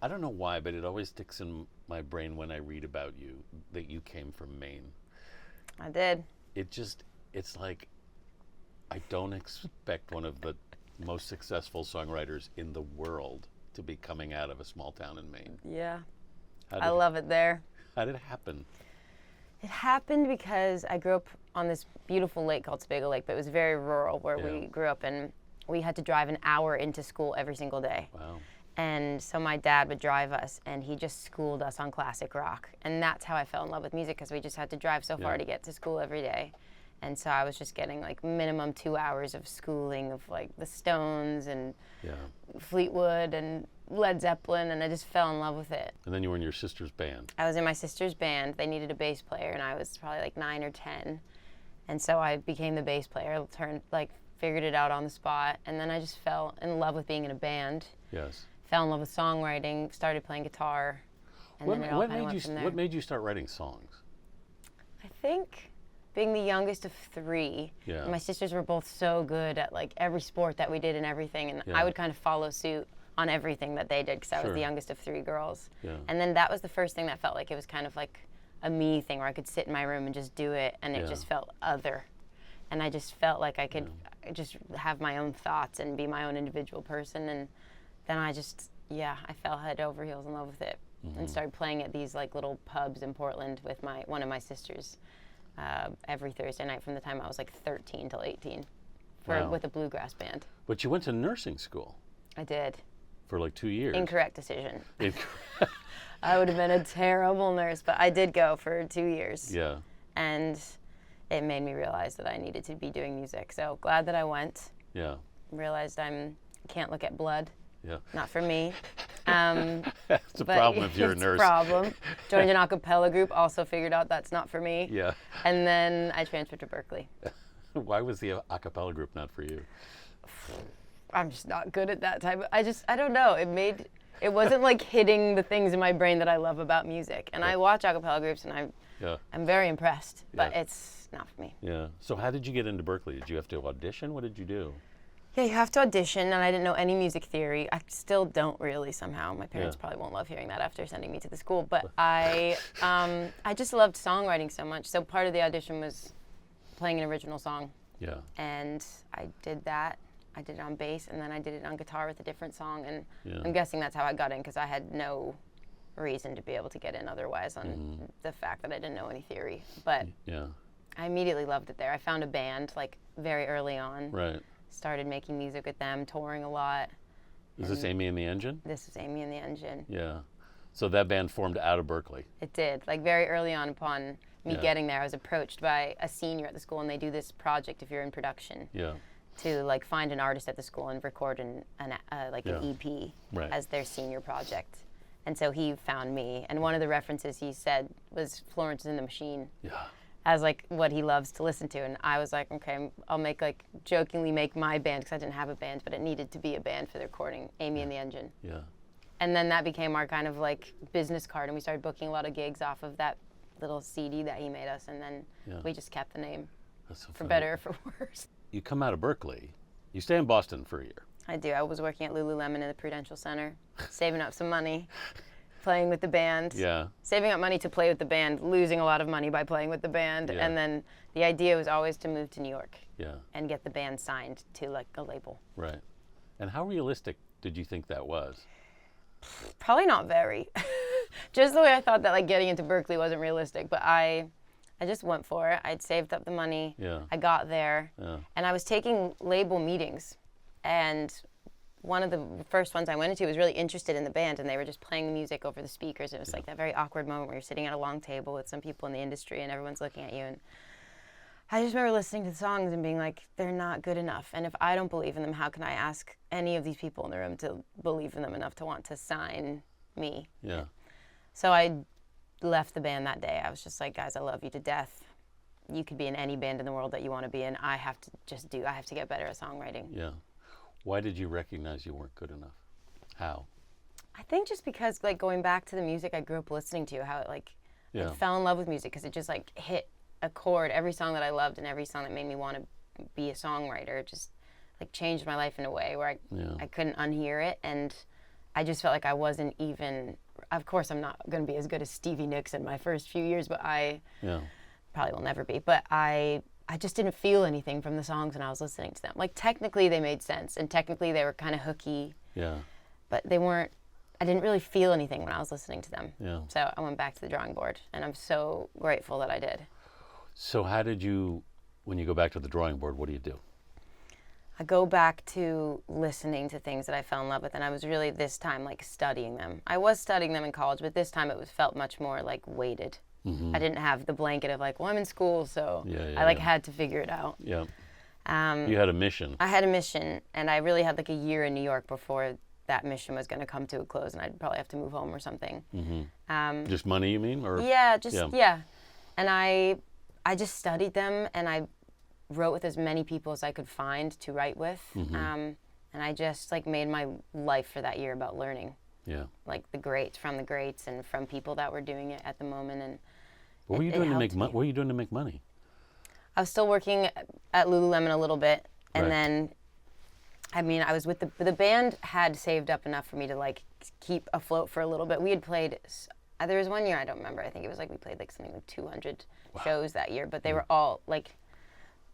I don't know why, but it always sticks in my brain when I read about you that you came from Maine. I did. It's like I don't expect one of the most successful songwriters in the world to be coming out of a small town in Maine. Yeah. I love it there. How did it happen? It happened because I grew up on this beautiful lake called Spiegel Lake, but it was very rural where we grew up, and we had to drive an hour into school every single day. Wow. And so my dad would drive us, and he just schooled us on classic rock. And that's how I fell in love with music, because we just had to drive so far to get to school every day. And so I was just getting like minimum 2 hours of schooling of like the Stones and Fleetwood and Led Zeppelin, and I just fell in love with it. And then you were in your sister's band. I was in my sister's band. They needed a bass player, and I was probably like 9 or 10. And so I became the bass player, figured it out on the spot, and then I just fell in love with being in a band. Yes. Fell in love with songwriting, started playing guitar, and then it all kind of went from there. What made you start writing songs? I think being the youngest of 3, my sisters were both so good at like every sport that we did and everything, and I would kind of follow suit on everything that they did because I was the youngest of 3 girls. Yeah. And then that was the first thing that felt like it was kind of like a me thing where I could sit in my room and just do it, and it just felt other. And I just felt like I could just have my own thoughts and be my own individual person. And then I just, I fell head over heels in love with it and started playing at these like little pubs in Portland with one of my sisters every Thursday night from the time I was like 13 till 18 with a bluegrass band. But you went to nursing school. I did. For like 2 years. Incorrect decision. I would have been a terrible nurse, but I did go for 2 years. Yeah. And it made me realize that I needed to be doing music. So glad that I went. Yeah. Realized can't look at blood. Yeah. Not for me. That's a problem if you're a nurse. It's a problem. Joined an a cappella group, also figured out that's not for me. Yeah. And then I transferred to Berkeley. Why was the a cappella group not for you? I'm just not good at that type of, I don't know. It wasn't like hitting the things in my brain that I love about music. And I watch a cappella groups and I'm very impressed, but it's not for me. Yeah. So how did you get into Berkeley? Did you have to audition? What did you do? Yeah, you have to audition, and I didn't know any music theory. I still don't really somehow. My parents probably won't love hearing that after sending me to the school, but I just loved songwriting so much. So part of the audition was playing an original song. Yeah. And I did that. I did it on bass, and then I did it on guitar with a different song, and I'm guessing that's how I got in, because I had no reason to be able to get in otherwise on the fact that I didn't know any theory. But I immediately loved it there. I found a band like very early on. Right. Started making music with them, touring a lot. Is this Amy and the Engine? This is Amy and the Engine. Yeah. So that band formed out of Berkeley. It did. Like very early on upon me getting there, I was approached by a senior at the school, and they do this project if you're in production. Yeah. To like find an artist at the school and record an EP as their senior project. And so he found me, and one of the references he said was Florence and the Machine. Yeah. As like what he loves to listen to, and I was like, okay, I'll jokingly make my band, because I didn't have a band, but it needed to be a band for the recording, Amy and the Engine. Yeah. And then that became our kind of like business card, and we started booking a lot of gigs off of that little CD that he made us, and then we just kept the name. That's so for funny. better or for worse. You come out of Berkeley, you stay in Boston for a year. I do. I was working at Lululemon in the Prudential Center, saving up some money. Playing with the band, saving up money to play with the band, losing a lot of money by playing with the band, and then the idea was always to move to New York and get the band signed to like a label. Right. And how realistic did you think that was? Probably not very. Just the way I thought that like getting into Berkeley wasn't realistic, but I just went for it. I'd saved up the money. Yeah. I got there, and I was taking label meetings, and one of the first ones I went into was really interested in the band, and they were just playing the music over the speakers. It was like that very awkward moment where you're sitting at a long table with some people in the industry and everyone's looking at you. And I just remember listening to the songs and being like, they're not good enough. And if I don't believe in them, how can I ask any of these people in the room to believe in them enough to want to sign me? Yeah. So I left the band that day. I was just like, guys, I love you to death. You could be in any band in the world that you want to be in. I have to get better at songwriting. Yeah. Why did you recognize you weren't good enough? How? I think just because, like, going back to the music I grew up listening to, how it, like, I fell in love with music because it just, like, hit a chord. Every song that I loved and every song that made me want to be a songwriter just, like, changed my life in a way where I couldn't unhear it. And I just felt like I wasn't even, of course I'm not going to be as good as Stevie Nicks in my first few years, but I probably will never be. But I just didn't feel anything from the songs when I was listening to them. Like, technically they made sense, and technically they were kind of hooky. Yeah. But they weren't, I didn't really feel anything when I was listening to them. Yeah. So I went back to the drawing board, and I'm so grateful that I did. So how did you, when you go back to the drawing board, what do you do? I go back to listening to things that I fell in love with, and I was really this time like studying them. I was studying them in college, but this time it felt much more like weighted. I didn't have the blanket of like, well, I'm in school, so I had to figure it out. Yeah. You had a mission. I had a mission, and I really had like a year in New York before that mission was going to come to a close, and I'd probably have to move home or something. Just money, you mean? Or yeah. And I just studied them, and I wrote with as many people as I could find to write with. And I just like made my life for that year about learning. Yeah. Like the greats from the greats and from people that were doing it at the moment. And what were you doing to make money? What were you doing to make money? I was still working at Lululemon a little bit, and then, I mean, I was with the band had saved up enough for me to like keep afloat for a little bit. We had played. There was one year, I don't remember. I think it was like we played like something like 200 shows that year, but they were all like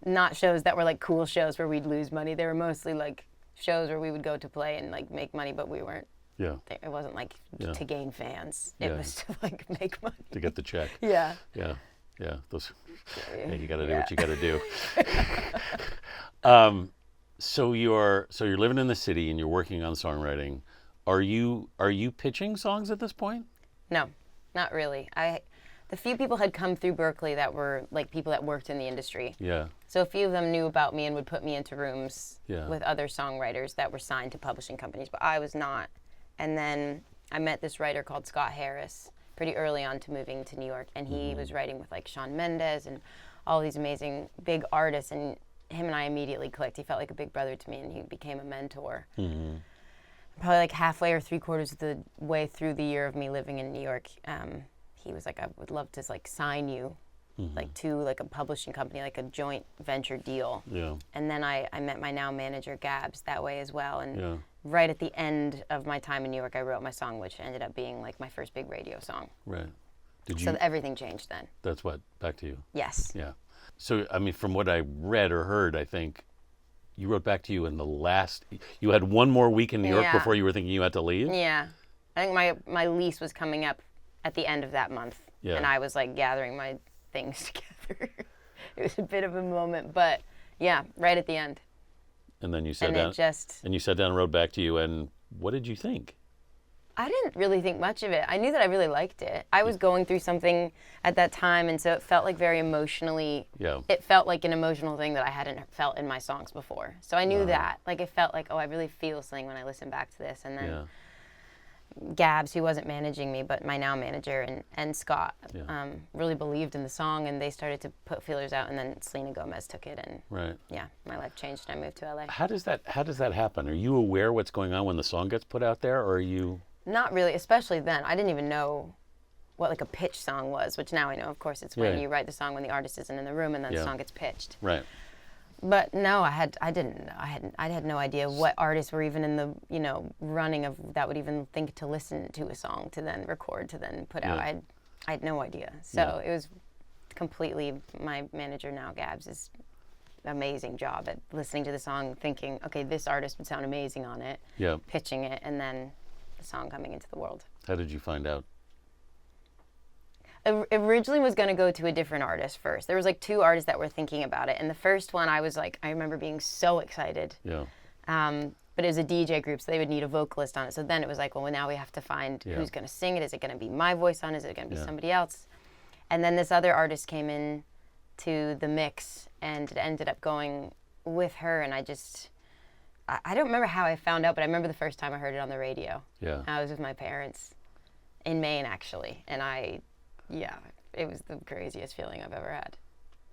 not shows that were like cool shows where we'd lose money. They were mostly like shows where we would go to play and like make money, but we weren't. Yeah. It wasn't like to gain fans. It was to like make money. To get the check. Yeah. Yeah. Those. Yeah, you got to do what you got to do. So you're living in the city and you're working on songwriting. Are you pitching songs at this point? No, not really. The few people had come through Berkeley that were like people that worked in the industry. Yeah. So a few of them knew about me and would put me into rooms with other songwriters that were signed to publishing companies, but I was not. And then I met this writer called Scott Harris pretty early on to moving to New York, and he was writing with like Shawn Mendes and all these amazing big artists, and him and I immediately clicked. He felt like a big brother to me, and he became a mentor. Probably like halfway or 3/4 of the way through the year of me living in New York, he was like, I would love to like sign you like to like a publishing company, like a joint venture deal. Yeah. And then I met my now manager Gabs that way as well. And right at the end of my time in New York, I wrote my song, which ended up being like my first big radio song. Right. So everything changed then. That's what, Back to You? Yes. Yeah. So, I mean, from what I read or heard, I think you wrote Back to You in you had one more week in New York before you were thinking you had to leave? Yeah. I think my lease was coming up at the end of that month. Yeah. And I was like gathering my things together. It was a bit of a moment, but yeah, right at the end. And then you sat down. And you sat down and wrote Back to You, and what did you think? I didn't really think much of it. I knew that I really liked it. I was going through something at that time, and so it felt like very emotionally. Yeah. It felt like an emotional thing that I hadn't felt in my songs before. So I knew that. Like it felt like, oh, I really feel something when I listen back to this. And then Gabs, who wasn't managing me, but my now manager, and Scott really believed in the song, and they started to put feelers out, and then Selena Gomez took it, and my life changed, and I moved to LA. How does that happen? Are you aware what's going on when the song gets put out there, or are you? Not really, especially then. I didn't even know what like a pitch song was, which now I know. Of course, it's when you write the song when the artist isn't in the room, and then the song gets pitched. Right. But no, I had no idea what artists were even in the running of that would even think to listen to a song to then record to then put out. I had no idea. So it was completely my manager now, Gabs, is amazing job at listening to the song, thinking, okay, this artist would sound amazing on it, pitching it, and then the song coming into the world. How did you find out? Originally was going to go to a different artist first. There was like 2 artists that were thinking about it, and the first one I was like, I remember being so excited. Yeah. But it was a DJ group, so they would need a vocalist on it. So then it was like, well, now we have to find who's going to sing it. Is it going to be my voice on it? Is it going to be somebody else? And then this other artist came in to the mix, and it ended up going with her, and I don't remember how I found out, but I remember the first time I heard it on the radio. Yeah. I was with my parents in Maine, actually, and it was the craziest feeling I've ever had.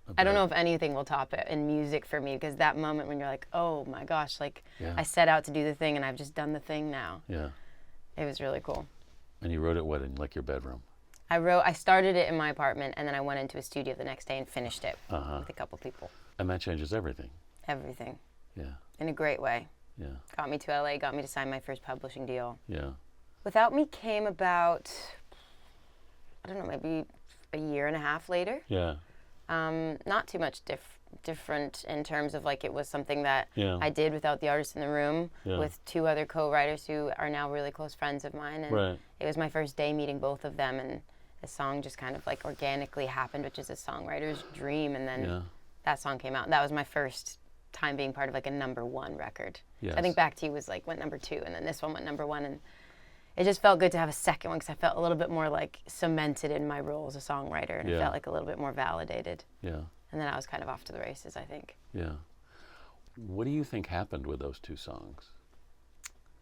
Okay. I don't know if anything will top it in music for me, because that moment when you're like, oh my gosh, like I set out to do the thing and I've just done the thing now. Yeah. It was really cool. And you wrote it what, in like your bedroom? I started it in my apartment, and then I went into a studio the next day and finished it with a couple people. And that changes everything. Everything. Yeah. In a great way. Yeah. Got me to LA, got me to sign my first publishing deal. Yeah. Without Me came about, I don't know, maybe a year and a half later. Yeah. Not too much different in terms of like it was something that Yeah. I did without the artist in the room Yeah. with two other co-writers who are now really close friends of mine. And Right. it was my first day meeting both of them, and the song just kind of like organically happened, which is a songwriter's dream. And then that song came out. That was my first time being part of like a #1 record. Yes. I think Back to You was like went #2, and then this one went #1, and it just felt good to have a second one because I felt a little bit more like cemented in my role as a songwriter, and it felt like a little bit more validated. Yeah. And then I was kind of off to the races, I think. Yeah. What do you think happened with those two songs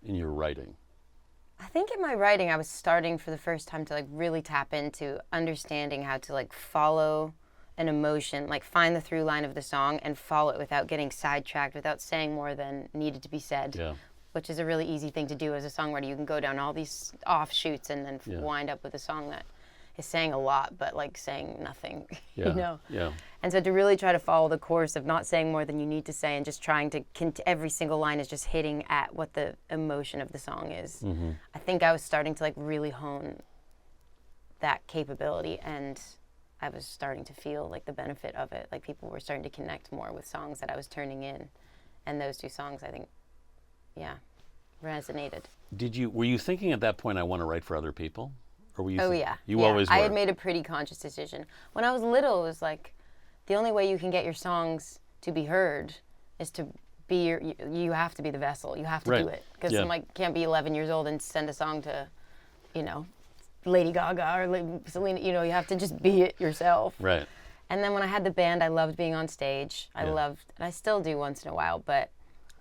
in your writing? I think in my writing, I was starting for the first time to like really tap into understanding how to like follow an emotion, like find the through line of the song and follow it without getting sidetracked, without saying more than needed to be said. Yeah. Which is a really easy thing to do as a songwriter. You can go down all these offshoots and then wind up with a song that is saying a lot, but like saying nothing, you know? Yeah. And so to really try to follow the course of not saying more than you need to say and just trying to, every single line is just hitting at what the emotion of the song is. Mm-hmm. I think I was starting to like really hone that capability, and I was starting to feel like the benefit of it. Like people were starting to connect more with songs that I was turning in. And those two songs, I think, resonated. Were you thinking at that point, I want to write for other people? Or were you You always were? I had made a pretty conscious decision. When I was little, it was like, the only way you can get your songs to be heard is to be you have to be the vessel. You have to do it. Because you can't be 11 years old and send a song to, you know, Lady Gaga or Selena. You know, you have to just be it yourself. Right. And then when I had the band, I loved being on stage. I loved, and I still do once in a while, but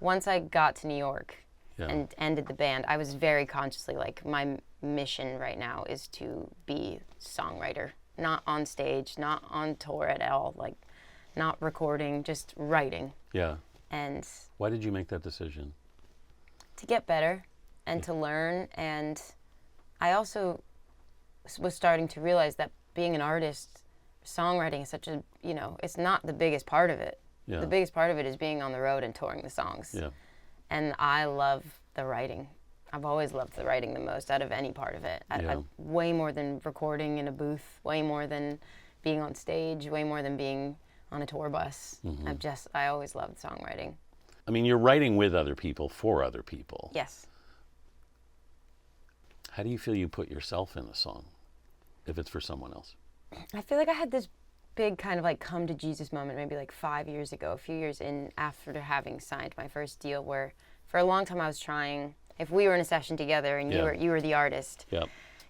once I got to New York and ended the band, I was very consciously like, my mission right now is to be songwriter, not on stage, not on tour at all, like not recording, just writing. Yeah. And why did you make that decision? To get better and to learn. And I also was starting to realize that being an artist, songwriting is such a, you know, it's not the biggest part of it. The biggest part of it is being on the road and touring the songs. Yeah. And I love the writing. I've always loved the writing the most out of any part of it. I way more than recording in a booth, way more than being on stage, way more than being on a tour bus. Mm-hmm. I always loved songwriting. I mean, you're writing with other people, for other people. Yes. How do you feel you put yourself in a song, if it's for someone else? I feel like I had this big kind of like come to Jesus moment maybe like 5 years ago, a few years in after having signed my first deal, where for a long time I was trying, if we were in a session together and you were the artist,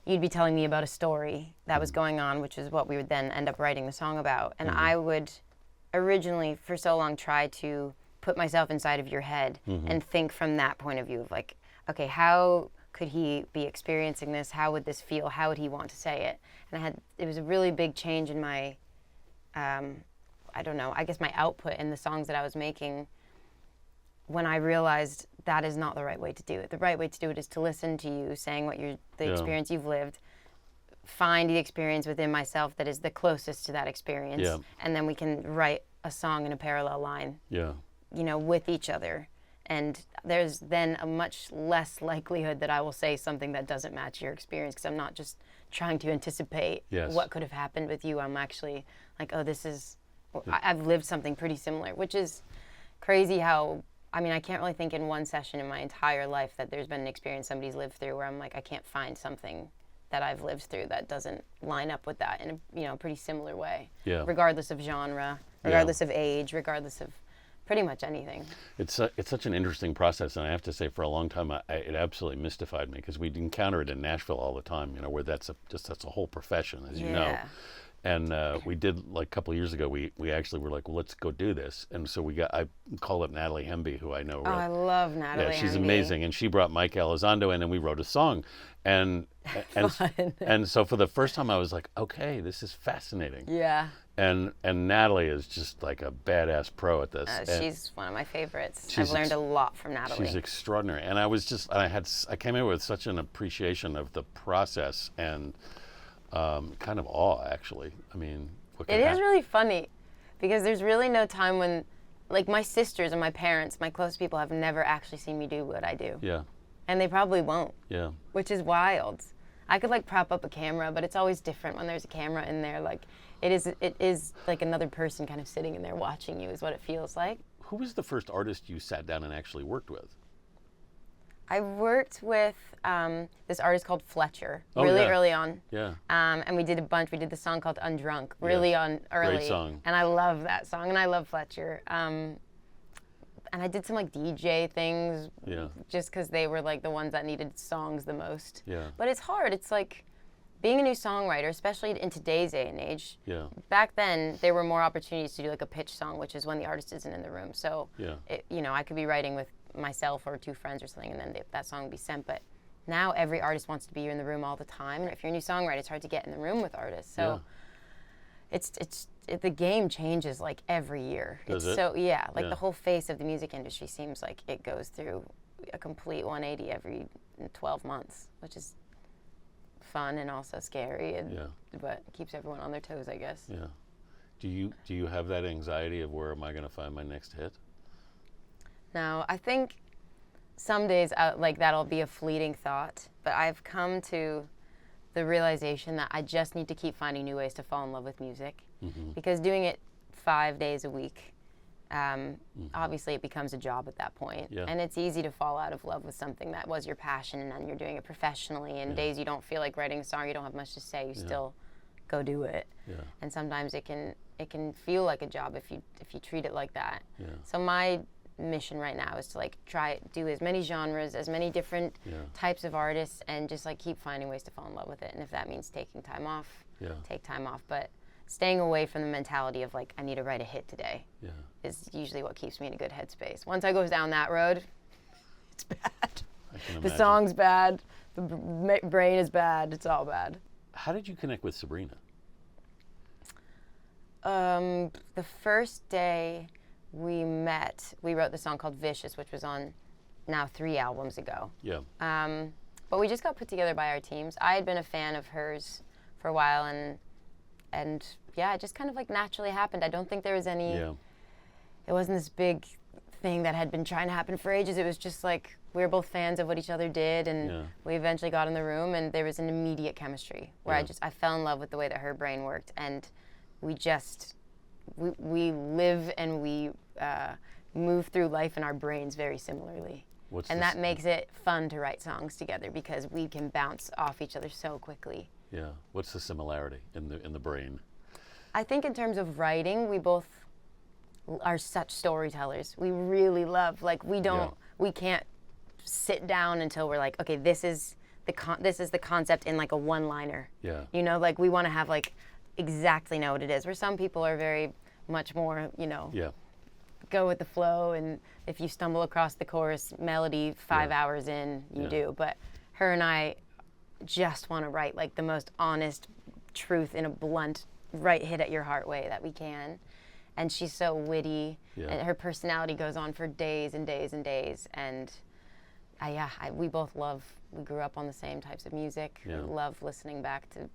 you'd be telling me about a story that was going on, which is what we would then end up writing the song about. And I would originally for so long try to put myself inside of your head and think from that point of view of like, okay, how could he be experiencing this? How would this feel? How would he want to say it? And it was a really big change in my, I don't know, I guess my output in the songs that I was making when I realized that is not the right way to do it. The right way to do it is to listen to you saying what the experience you've lived, find the experience within myself that is the closest to that experience, and then we can write a song in a parallel line, you know, with each other. And there's then a much less likelihood that I will say something that doesn't match your experience, because I'm not just trying to anticipate what could have happened with you. I'm actually like, oh, I've lived something pretty similar, which is crazy how, I mean, I can't really think in one session in my entire life that there's been an experience somebody's lived through where I'm like, I can't find something that I've lived through that doesn't line up with that in a pretty similar way, regardless of genre, regardless of age, regardless of pretty much anything. It's such an interesting process, and I have to say, for a long time, it absolutely mystified me, because we'd encounter it in Nashville all the time, you know, where that's a whole profession, as you know. And we did, like a couple of years ago, we actually were like, well, let's go do this. And so I called up Natalie Hemby, who I know. Oh, I love Natalie Hemby. Yeah, she's amazing. And she brought Mike Elizondo in, and we wrote a song. And so for the first time, I was like, okay, this is fascinating. Yeah. And Natalie is just like a badass pro at this. She's one of my favorites. I've learned a lot from Natalie. She's extraordinary. And I came in with such an appreciation of the process and kind of awe, actually. I mean, it is really funny, because there's really no time when, like, my sisters and my parents, my close people, have never actually seen me do what I do. Yeah. and they probably won't. Yeah. Which is wild. I could like prop up a camera, but it's always different when there's a camera in there. Like it is like another person kind of sitting in there watching you is what it feels like. Who was the first artist you sat down and actually worked with? I worked with this artist called Fletcher early on. Yeah. And we did a bunch. We did the song called Undrunk early. Great song. And I love that song, and I love Fletcher. And I did some like DJ things just because they were like the ones that needed songs the most. Yeah. But it's hard. It's like being a new songwriter, especially in today's day and age. Yeah. Back then, there were more opportunities to do like a pitch song, which is when the artist isn't in the room. So, I could be writing with myself or two friends or something, and then that song would be sent. But now every artist wants to be in the room all the time. And if you're a new songwriter, it's hard to get in the room with artists. So the game changes like every year. Does it? So the whole face of the music industry seems like it goes through a complete 180 every 12 months, which is fun and also scary, but it keeps everyone on their toes, I guess. Yeah. Do you have that anxiety of where am I going to find my next hit? No, I think some days that'll be a fleeting thought, but I've come to the realization that I just need to keep finding new ways to fall in love with music, because doing it 5 days a week, obviously it becomes a job at that point. And it's easy to fall out of love with something that was your passion, and then you're doing it professionally, and days you don't feel like writing a song, you don't have much to say, you still go do it. And sometimes it can feel like a job if you treat it like that. So my mission right now is to like try do as many genres, as many different types of artists, and just like keep finding ways to fall in love with it. And if that means taking time off, take time off. But staying away from the mentality of like I need to write a hit today is usually what keeps me in a good headspace. Once I go down that road, it's bad. The song's bad, the brain is bad, it's all bad. How did you connect with Sabrina? The first day we met, we wrote the song called Vicious, which was on now 3 albums ago. But we just got put together by our teams. I had been a fan of hers for a while, and it just kind of like naturally happened. I don't think there was any, it wasn't this big thing that had been trying to happen for ages. It was just like we were both fans of what each other did, and we eventually got in the room, and there was an immediate chemistry where I fell in love with the way that her brain worked, and we live and we move through life in our brains very similarly. That makes it fun to write songs together because we can bounce off each other so quickly. Yeah. What's the similarity in the brain? I think in terms of writing, we both are such storytellers. We really love, like, we can't sit down until we're like, okay, this is the concept in like a one-liner. Like we want to have like exactly know what it is. Where some people are very much more, go with the flow, and if you stumble across the chorus melody 5 hours in, you do. But her and I just want to write like the most honest truth in a blunt, right hit at your heart way that we can. And she's so witty, and her personality goes on for days and days and days. And we both we grew up on the same types of music. We love listening back to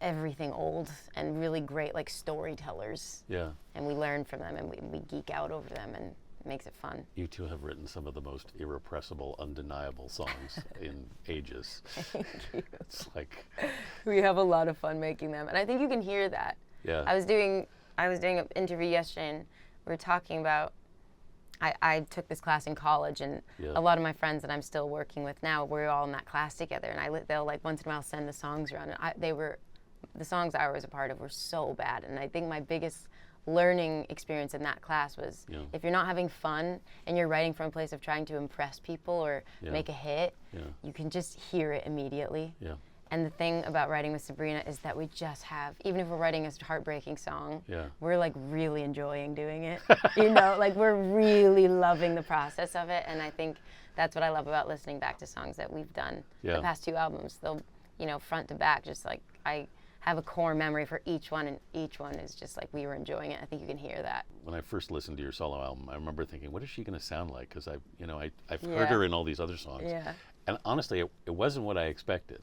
everything old and really great like storytellers. And we learn from them, and we geek out over them, and it makes it fun. You two have written some of the most irrepressible, undeniable songs in ages. Thank you. It's like we have a lot of fun making them, and I think you can hear that. I was doing an interview yesterday, and we were talking about I took this class in college, and a lot of my friends that I'm still working with now, we're all in that class together, and they'll like once in a while send the songs around, and the songs I was a part of were so bad. And I think my biggest learning experience in that class was if you're not having fun and you're writing from a place of trying to impress people or make a hit, you can just hear it immediately. And the thing about writing with Sabrina is that we just have, even if we're writing a heartbreaking song, we're like really enjoying doing it. Like we're really loving the process of it. And I think that's what I love about listening back to songs that we've done the past 2 albums. They'll, front to back, just like I have a core memory for each one, and each one is just like we were enjoying it. I think you can hear that. When I first listened to your solo album, I remember thinking, what is she going to sound like? Because I've heard her in all these other songs. And honestly, it wasn't what I expected.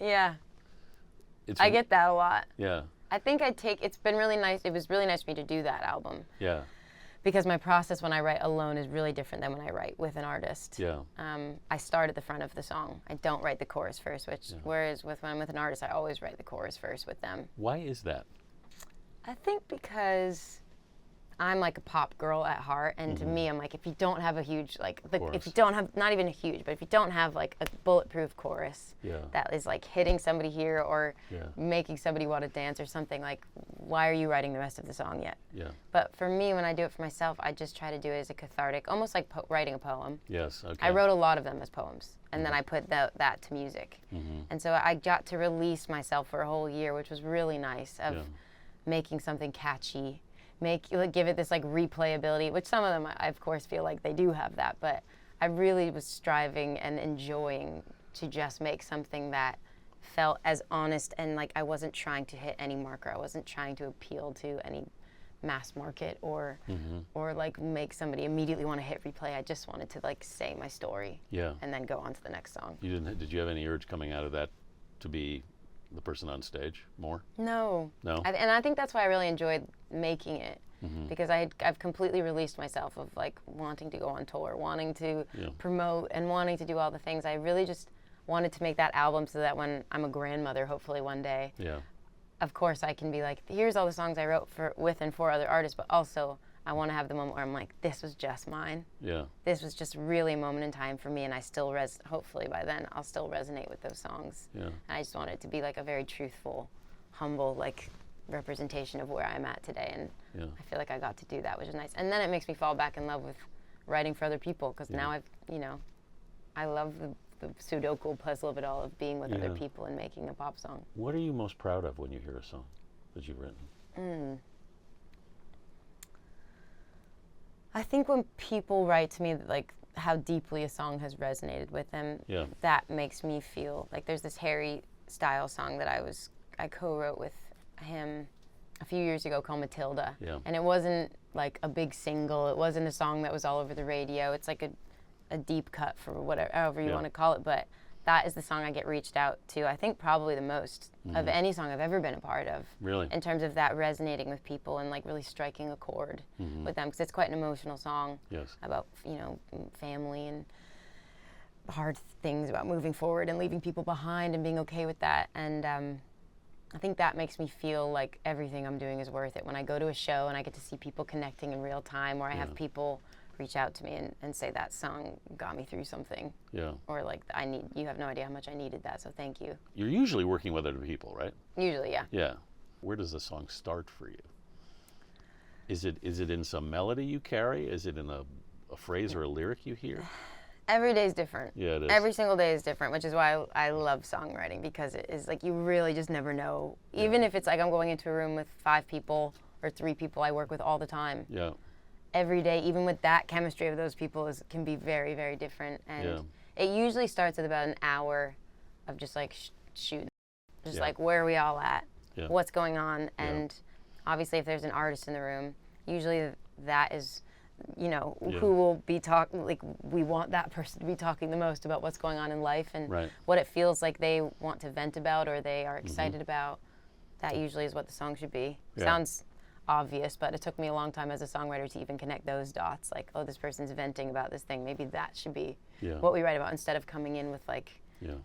I get that a lot. I think it's been really nice. It was really nice for me to do that album. because my process when I write alone is really different than when I write with an artist. Yeah. I start at the front of the song. I don't write the chorus first, whereas when I'm with an artist, I always write the chorus first with them. Why is that? I think because I'm like a pop girl at heart, and to me, I'm like, if you don't have a huge, if you don't have, not even a huge, but if you don't have like a bulletproof chorus that is like hitting somebody here or making somebody want to dance or something, like, why are you writing the rest of the song yet? Yeah. But for me, when I do it for myself, I just try to do it as a cathartic, almost like writing a poem. Yes, okay. I wrote a lot of them as poems, and then I put that to music. And so I got to release myself for a whole year, which was really nice, of making something catchy, give it this like replayability, which some of them I of course feel like they do have that, but I really was striving and enjoying to just make something that felt as honest, and like I wasn't trying to hit any marker. I wasn't trying to appeal to any mass market or like make somebody immediately want to hit replay. I just wanted to like say my story and then go on to the next song. Did you have any urge coming out of that to be the person on stage more? No. And I think that's why I really enjoyed making it, because I've completely released myself of like wanting to go on tour, wanting to promote, and wanting to do all the things. I really just wanted to make that album so that when I'm a grandmother, hopefully one day, of course I can be like, here's all the songs I wrote with and for other artists, but also I want to have the moment where I'm like, this was just mine. Yeah. This was just really a moment in time for me, and I still hopefully by then I'll still resonate with those songs. Yeah. And I just want it to be like a very truthful, humble, like representation of where I'm at today, and I feel like I got to do that, which is nice. And then it makes me fall back in love with writing for other people, because now I love the Sudoku puzzle of it all, of being with other people and making a pop song. What are you most proud of when you hear a song that you've written? I think when people write to me like how deeply a song has resonated with them, that makes me feel like there's this Harry Styles song that I co-wrote with him a few years ago called Matilda. Yeah. And it wasn't like a big single. It wasn't a song that was all over the radio. It's like a deep cut, for however you want to call it, but that is the song I get reached out to, I think probably the most of any song I've ever been a part of. Really? In terms of that resonating with people and like really striking a chord with them, because it's quite an emotional song about, family and hard things about moving forward and leaving people behind and being okay with that. And I think that makes me feel like everything I'm doing is worth it. When I go to a show and I get to see people connecting in real time, or I have people reach out to me and say that song got me through something. Yeah. Or like, you have no idea how much I needed that, so thank you. You're usually working with other people, right? Usually, yeah. Yeah. Where does the song start for you? Is it in some melody you carry? Is it in a phrase or a lyric you hear? Every day is different. Yeah, it is. Every single day is different, which is why I love songwriting, because it is like you really just never know. Even if it's like I'm going into a room with 5 people or 3 people I work with all the time. Yeah. Every day, even with that chemistry of those people, can be very, very different. And it usually starts with about an hour of just like shooting. Just like, where are we all at? Yeah. What's going on? And obviously if there's an artist in the room, usually that is, who will be we want that person to be talking the most about what's going on in life and what it feels like they want to vent about or they are excited about. That usually is what the song should be. Yeah. Sounds obvious, but it took me a long time as a songwriter to even connect those dots. Like, oh, this person's venting about this thing. Maybe that should be what we write about, instead of coming in with like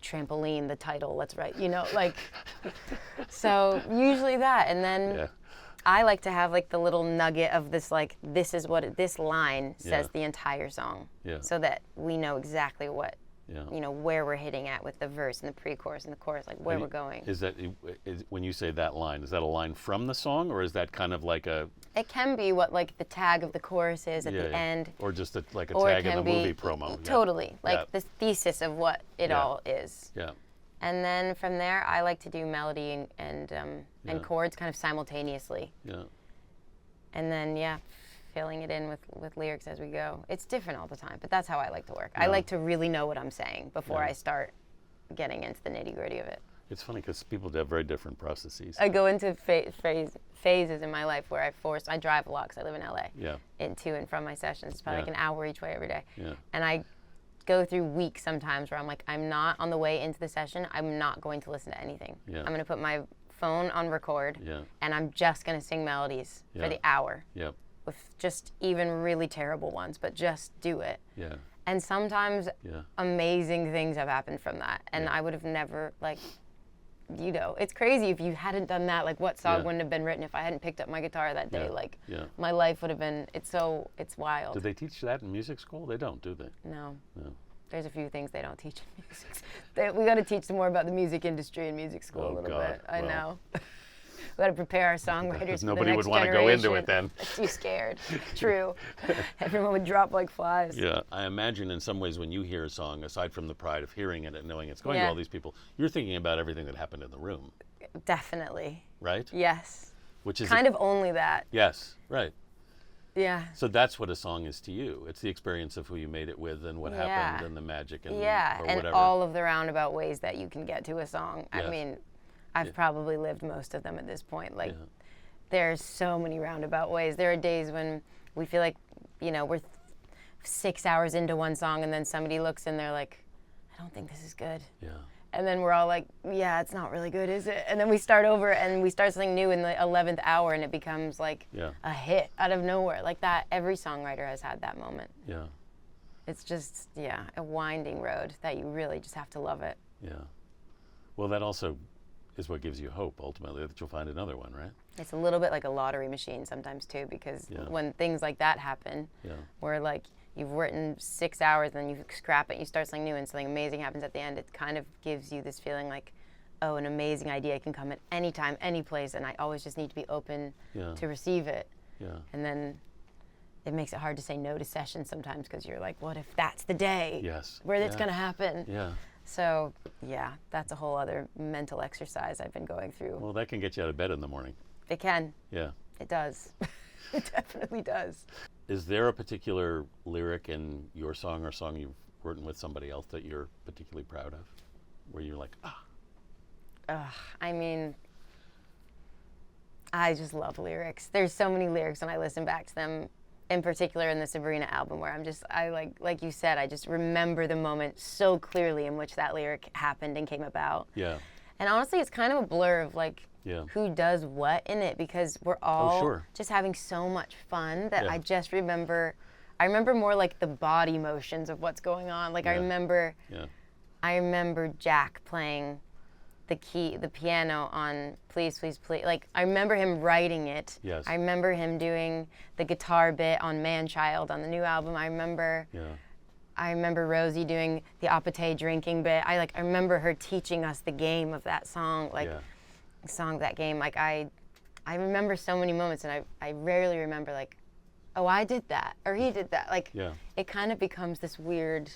trampoline, the title, let's write, So usually that, and then I like to have like the little nugget of this, like, this is what this line says the entire song, so that we know exactly what where we're hitting at with the verse and the pre-chorus and the chorus, like where we're going. Is when you say that line, is that a line from the song, or is that kind of like a? It can be what like the tag of the chorus is at the end, or just like a tag in the movie promo. Totally, like the thesis of what it all is. Yeah. And then from there, I like to do melody and chords kind of simultaneously. Yeah. And then filling it in with lyrics as we go. It's different all the time, but that's how I like to work. I like to really know what I'm saying before I start getting into the nitty-gritty of it. It's funny because people have very different processes. I go into phases in my life where I drive a lot because I live in LA. Yeah. To and from my sessions. It's probably like an hour each way every day. Yeah. And I go through weeks sometimes where I'm like, I'm not on the way into the session, I'm not going to listen to anything. Yeah. I'm going to put my phone on record and I'm just going to sing melodies for the hour. Yep. with just even really terrible ones, but just do it. Yeah. And sometimes amazing things have happened from that. And I would have never, like, you know, it's crazy if you hadn't done that, like what song wouldn't have been written if I hadn't picked up my guitar that day. Like my life would have been, it's wild. Do they teach that in music school? They don't, do they? No. There's a few things they don't teach in music. We got to teach them more about the music industry and music school a little bit. I know. We got to prepare our songwriters for Nobody the next would want to go into it then. Too scared. True. Everyone would drop like flies. Yeah. I imagine in some ways when you hear a song, aside from the pride of hearing it and knowing it's going to all these people, you're thinking about everything that happened in the room. Definitely. Right? Yes. Which is kind of only that. Yes. Right. Yeah. So that's what a song is to you. It's the experience of who you made it with and what happened and the magic and or and whatever. all of the roundabout ways that you can get to a song. I mean, I've probably lived most of them at this point. Like, there's so many roundabout ways. There are days when we feel like, you know, we're 6 hours into one song and then somebody looks and they're like, I don't think this is good. Yeah. And then we're all like, yeah, it's not really good, is it? And then we start over and we start something new in the 11th hour and it becomes like a hit out of nowhere. Like that, every songwriter has had that moment. Yeah. It's just, a winding road that you really just have to love it. Yeah. Well, that also is what gives you hope, ultimately, that you'll find another one, right? It's a little bit like a lottery machine sometimes, too, because when things like that happen, where, like, you've written 6 hours, and then you scrap it, you start something new, and something amazing happens at the end, it kind of gives you this feeling like, oh, an amazing idea can come at any time, any place, and I always just need to be open to receive it. Yeah. And then it makes it hard to say no to sessions sometimes, because you're like, what if that's the day where that's going to happen? Yeah. So, that's a whole other mental exercise I've been going through. Well, that can get you out of bed in the morning. It can. Yeah. It does. It definitely does. Is there a particular lyric in your song or song you've written with somebody else that you're particularly proud of? Where you're like, I mean, I just love lyrics. There's so many lyrics when I listen back to them. In particular in the Sabrina album, where like you said, I just remember the moment so clearly in which that lyric happened and came about. Yeah. And honestly, it's kind of a blur of like who does what in it, because we're all just having so much fun that I just remember. I remember more like the body motions of what's going on. Like I remember Jack playing the piano on Please, Please, Please. Like, I remember him writing it. Yes. I remember him doing the guitar bit on Man Child on the new album. I remember Rosie doing the Apate drinking bit. I remember her teaching us the game of that song, that game. Like, I remember so many moments, and I rarely remember, like, oh, I did that, or he did that. Like, it kind of becomes this weird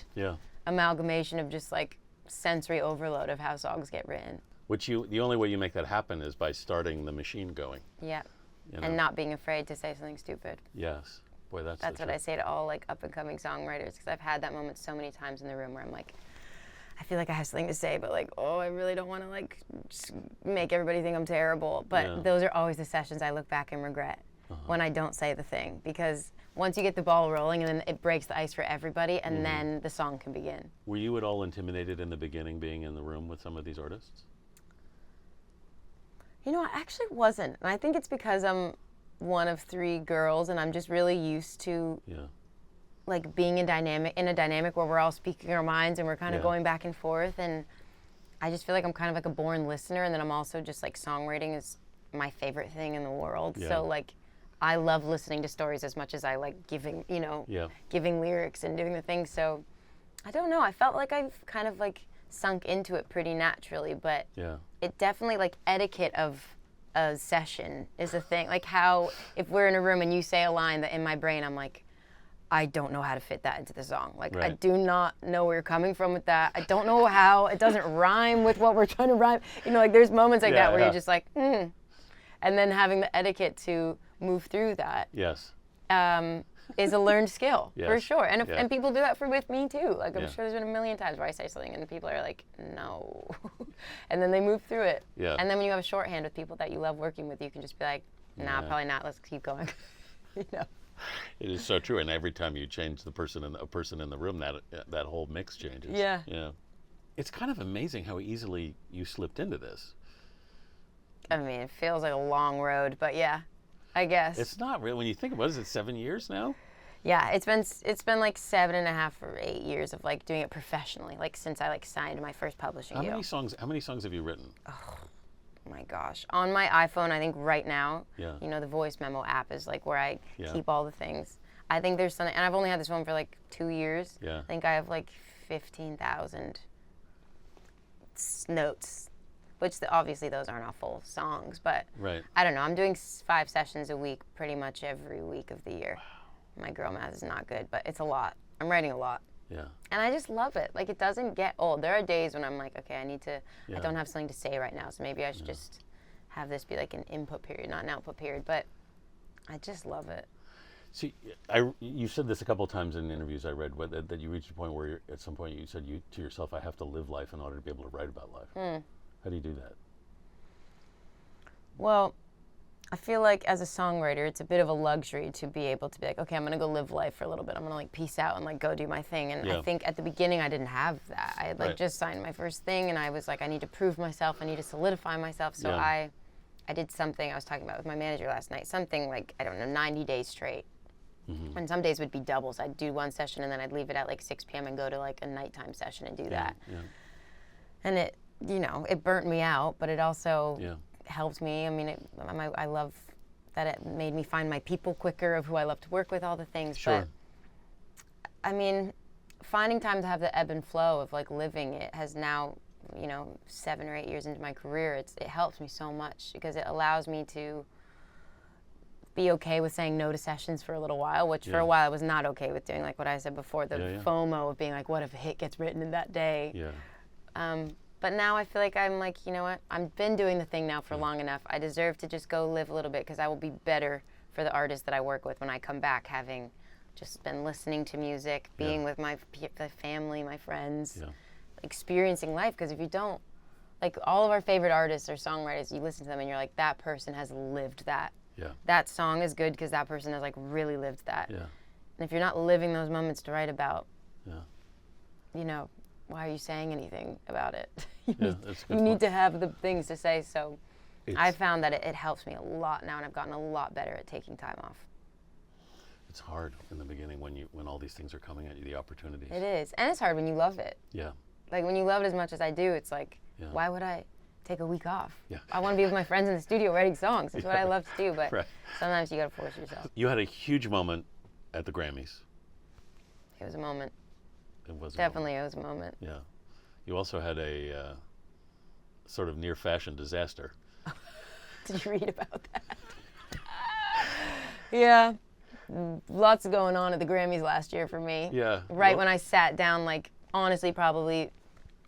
amalgamation of just, like, sensory overload of how songs get written. The only way you make that happen is by starting the machine going. Yeah. And not being afraid to say something stupid. Yes. Boy, that's what I say to all like up and coming songwriters, because I've had that moment so many times in the room where I'm like, I feel like I have something to say, but like, oh, I really don't want to like just make everybody think I'm terrible. But those are always the sessions I look back and regret when I don't say the thing, because once you get the ball rolling, and then it breaks the ice for everybody, and then the song can begin. Were you at all intimidated in the beginning being in the room with some of these artists? You know, I actually wasn't. And I think it's because I'm one of 3 girls, and I'm just really used to like being in a dynamic where we're all speaking our minds and we're kind of going back and forth. And I just feel like I'm kind of like a born listener, and then I'm also just like songwriting is my favorite thing in the world. So like I love listening to stories as much as I like giving lyrics and doing the things. So I don't know. I felt like I've kind of like sunk into it pretty naturally, but it definitely, like, etiquette of a session is a thing. Like how if we're in a room and you say a line that in my brain I'm like, I don't know how to fit that into the song. Like I do not know where you're coming from with that. I don't know how. It doesn't rhyme with what we're trying to rhyme. You know, like there's moments like that where you're just like, and then having the etiquette to move through that. Yes. Is a learned skill for sure, and people do that with me too. Like I'm sure there's been a million times where I say something and people are like, no, and then they move through it. Yeah. And then when you have a shorthand with people that you love working with, you can just be like, nah, probably not. Let's keep going. You know. It is so true, and every time you change a person in the room, that whole mix changes. Yeah. Yeah. It's kind of amazing how easily you slipped into this. I mean, it feels like a long road, but yeah. I guess. It's not really, when you think about it, is it 7 years now? Yeah, it's been like 7.5 or 8 years of like doing it professionally, like since I like signed my first publishing deal. How many songs have you written? Oh my gosh. On my iPhone, I think right now, yeah. The voice memo app is like where I keep all the things. I think there's something, and I've only had this phone for like 2 years. Yeah. I think I have like 15,000 notes, which obviously those aren't all full songs, but right. I don't know. I'm doing 5 sessions a week pretty much every week of the year. Wow. My girl math is not good, but it's a lot. I'm writing a lot. Yeah. And I just love it. Like, it doesn't get old. There are days when I'm like, okay, I don't have something to say right now, so maybe I should just have this be like an input period, not an output period, but I just love it. See, you said this a couple of times in interviews I read, that you reached a point where at some point you said to yourself, I have to live life in order to be able to write about life. How do you do that? Well, I feel like as a songwriter, it's a bit of a luxury to be able to be like, okay, I'm going to go live life for a little bit. I'm going to like peace out and like go do my thing. And I think at the beginning I didn't have that. I had like just signed my first thing and I was like, I need to prove myself. I need to solidify myself. So I did something I was talking about with my manager last night, something like, I don't know, 90 days straight. Mm-hmm. And some days would be doubles. I'd do one session and then I'd leave it at like 6 p.m. and go to like a nighttime session and do that. Yeah. And it, it burnt me out, but it also helped me. I mean, I love that it made me find my people quicker, of who I love to work with, all the things. Sure. But I mean, finding time to have the ebb and flow of like living it has now, 7 or 8 years into my career, it helps me so much because it allows me to be okay with saying no to sessions for a little while, which for a while I was not okay with doing, like what I said before, the FOMO of being like, what if a hit gets written in that day? Yeah. But now I feel like I'm like, you know what? I've been doing the thing now for long enough. I deserve to just go live a little bit because I will be better for the artists that I work with when I come back, having just been listening to music, being with my family, my friends, experiencing life. Because if you don't, like all of our favorite artists or songwriters, you listen to them and you're like, that person has lived that. Yeah. That song is good because that person has like really lived that. Yeah. And if you're not living those moments to write about, why are you saying anything about it? You need to have the things to say. So I found that it helps me a lot now, and I've gotten a lot better at taking time off. It's hard in the beginning when all these things are coming at you, the opportunities. It is. And it's hard when you love it. Yeah. Like when you love it as much as I do, it's like, why would I take a week off? Yeah. I want to be with my friends in the studio writing songs. That's what I love to do, but sometimes you got to force yourself. You had a huge moment at the Grammys. It was a moment. It was definitely it was a moment. Yeah. You also had a sort of near fashion disaster. Did you read about that? Yeah. Lots going on at the Grammys last year for me. Yeah. Right when I sat down, like honestly probably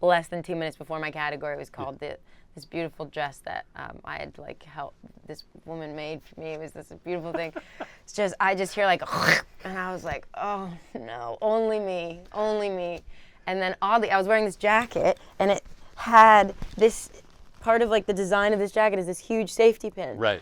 less than 2 minutes before my category was called, this beautiful dress that I had like helped this woman made for me. It was this beautiful thing. It's just, I just hear like, and I was like, oh no, only me. And then oddly, I was wearing this jacket and it had this, part of like the design of this jacket is this huge safety pin. Right.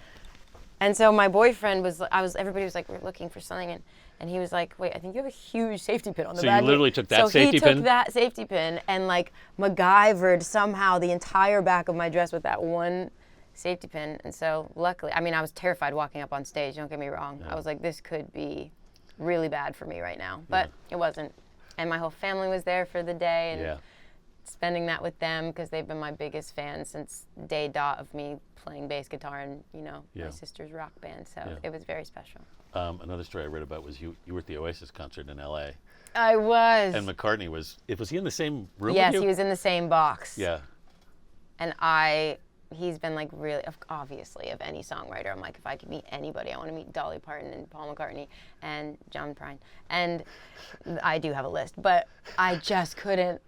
And so my boyfriend everybody was like, we're looking for something, and he was like, wait, I think you have a huge safety pin on the back. So you literally took that safety pin? So he took that safety pin and like MacGyvered somehow the entire back of my dress with that one safety pin. And so luckily, I mean, I was terrified walking up on stage, don't get me wrong. Yeah. I was like, this could be really bad for me right now, but it wasn't. And my whole family was there for the day, and spending that with them because they've been my biggest fans since day dot of me playing bass guitar in, my sister's rock band. So it was very special. Another story I read about was you were at the Oasis concert in L.A. I was. And McCartney was he in the same room with you? Yes, he was in the same box. Yeah. And he's been like really, obviously, of any songwriter, I'm like, if I could meet anybody, I want to meet Dolly Parton and Paul McCartney and John Prine. And I do have a list, but I just couldn't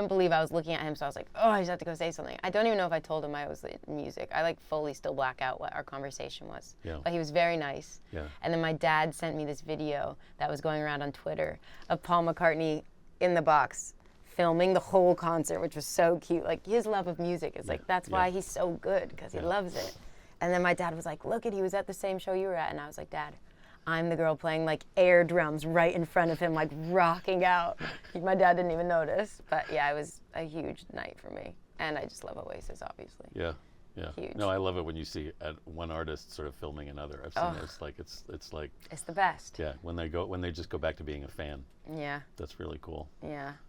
believe I was looking at him, so I was like, oh, I just have to go say something. I don't even know if I told him I was in music. I like fully still black out what our conversation was. Yeah. But he was very nice. Yeah. And then my dad sent me this video that was going around on Twitter of Paul McCartney in the box filming the whole concert, which was so cute. Like his love of music is like, that's why he's so good, because he loves it. And then my dad was like, look, he was at the same show you were at. And I was like, Dad, I'm the girl playing like air drums right in front of him, like rocking out. My dad didn't even notice. But yeah, it was a huge night for me. And I just love Oasis, obviously. Yeah. Yeah. Huge. No, I love it when you see one artist sort of filming another. I've seen this. Like it's like it's the best. Yeah, when they just go back to being a fan. Yeah. That's really cool. Yeah.